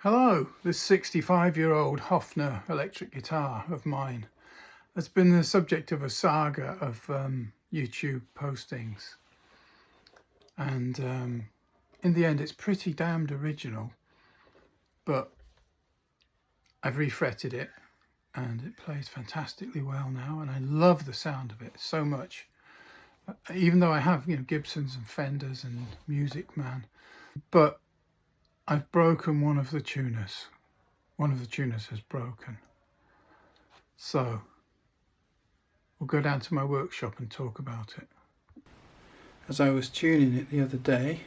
Hello, this 65-year-old Hofner electric guitar of mine has been the subject of a saga of YouTube postings, and in the end it's pretty damned original, but I've refretted it and it plays fantastically well now, and I love the sound of it so much, even though I have Gibsons and Fenders and Music Man, but I've broken one of the tuners. One of the tuners has broken. So we'll go down to my workshop and talk about it. As I was tuning it the other day,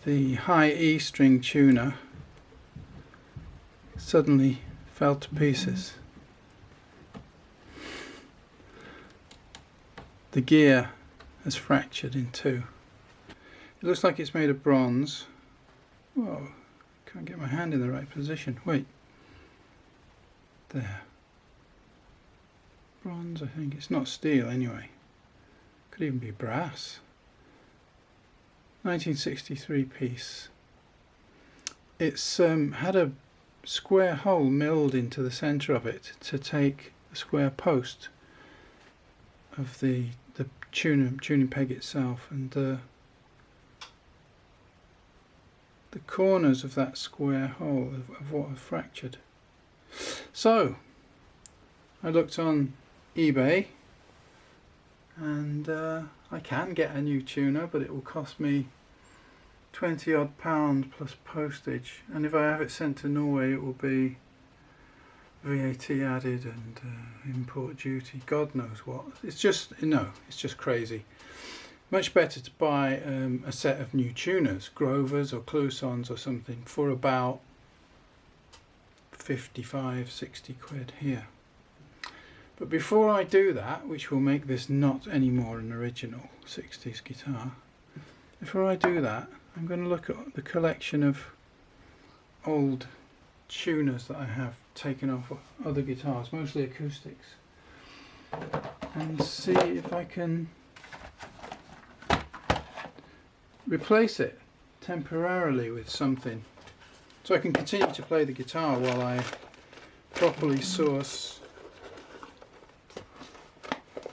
the high E string tuner suddenly fell to pieces. The gear has fractured in two. It looks like it's made of bronze. Whoa, can't get my hand in the right position. Wait. There. Bronze, I think. It's not steel anyway. Could even be brass. 1963 piece. It's had a square hole milled into the centre of it to take the square post of the tuning peg itself, and the corners of that square hole of what have fractured. So I looked on eBay, and I can get a new tuner, but it will cost me £20 odd plus postage, and if I have it sent to Norway it will be VAT added and import duty, God knows what. It's just crazy. Much better to buy a set of new tuners, Grovers or Clousons or something, for about 55-60 quid here. But before I do that, which will make this not anymore an original 60s guitar, before I do that, I'm going to look at the collection of old tuners that I have taken off other guitars, mostly acoustics, and see if I can replace it temporarily with something, so I can continue to play the guitar while I properly source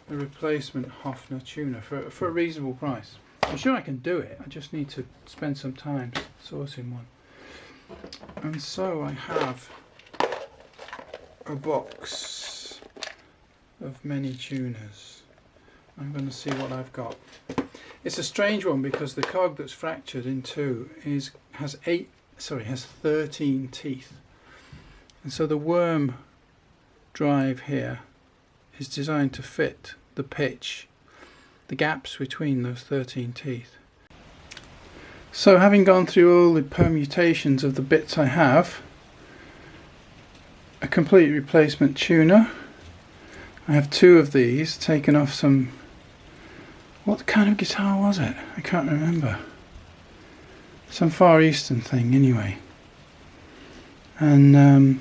a replacement Hofner tuner for a reasonable price. I'm sure I can do it, I just need to spend some time sourcing one. And so I have a box of many tuners. I'm going to see what I've got. It's a strange one because the cog that's fractured in two has 13 teeth, and so the worm drive here is designed to fit the pitch, the gaps between those 13 teeth. So having gone through all the permutations of the bits I have, a complete replacement tuner. I have two of these taken off some, what kind of guitar was it? I can't remember. Some Far Eastern thing anyway. And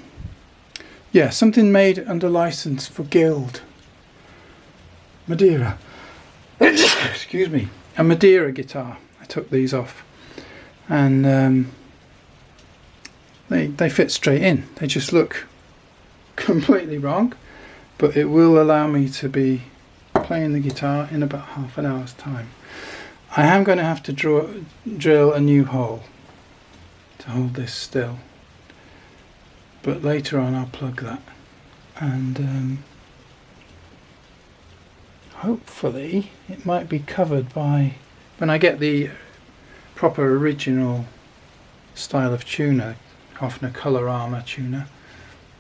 yeah, something made under license for Guild. Madeira. Excuse me. A Madeira guitar. I took these off. And they fit straight in. They just look completely wrong. But it will allow me to be playing the guitar in about half an hour's time. I am going to have to drill a new hole to hold this still, but later on I'll plug that, and hopefully it might be covered by, when I get the proper original style of tuner, Hofner Color Armor tuner,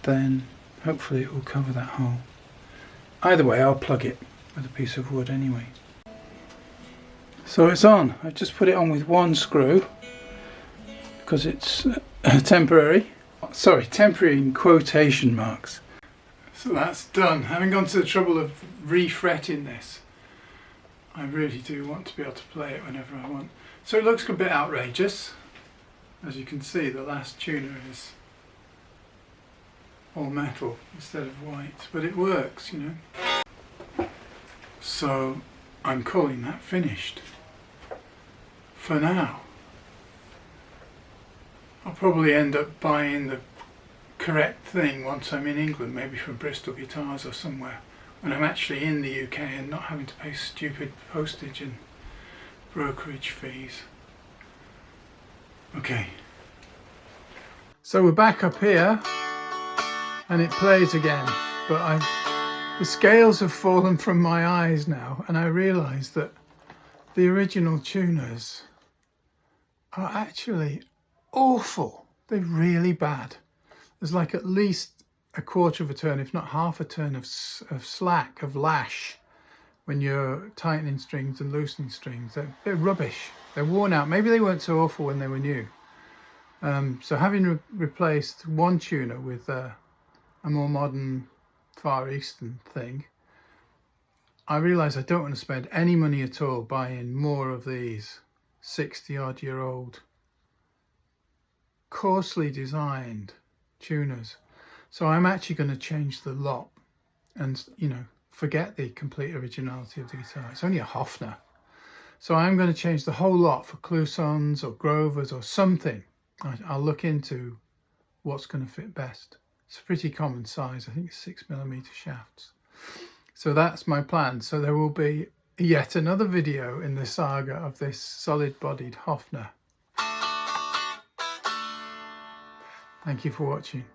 then hopefully it will cover that hole. Either way, I'll plug it with a piece of wood anyway. So it's on. I've just put it on with one screw because it's temporary. Sorry, temporary in quotation marks. So that's done. Having gone to the trouble of refretting this, I really do want to be able to play it whenever I want. So it looks a bit outrageous. As you can see, the last tuner is all metal instead of white, but it works, you know. So I'm calling that finished for now. I'll probably end up buying the correct thing once I'm in England, maybe from Bristol Guitars or somewhere, when I'm actually in the UK and not having to pay stupid postage and brokerage fees. Okay. So we're back up here and it plays again, but the scales have fallen from my eyes now, and I realise that the original tuners are actually awful. They're really bad. There's like at least a quarter of a turn, if not half a turn of slack, of lash, when you're tightening strings and loosening strings. They're rubbish. They're worn out. Maybe they weren't so awful when they were new. So having replaced one tuner with a more modern Far Eastern thing, I realise I don't want to spend any money at all buying more of these 60-odd-year-old coarsely designed tuners. So I'm actually going to change the lot and, you know, forget the complete originality of the guitar. It's only a Hofner. So I'm going to change the whole lot for Clousons or Grovers or something. I'll look into what's going to fit best. It's a pretty common size. I think it's 6mm shafts. So that's my plan. So there will be yet another video in the saga of this solid-bodied Hofner. Thank you for watching.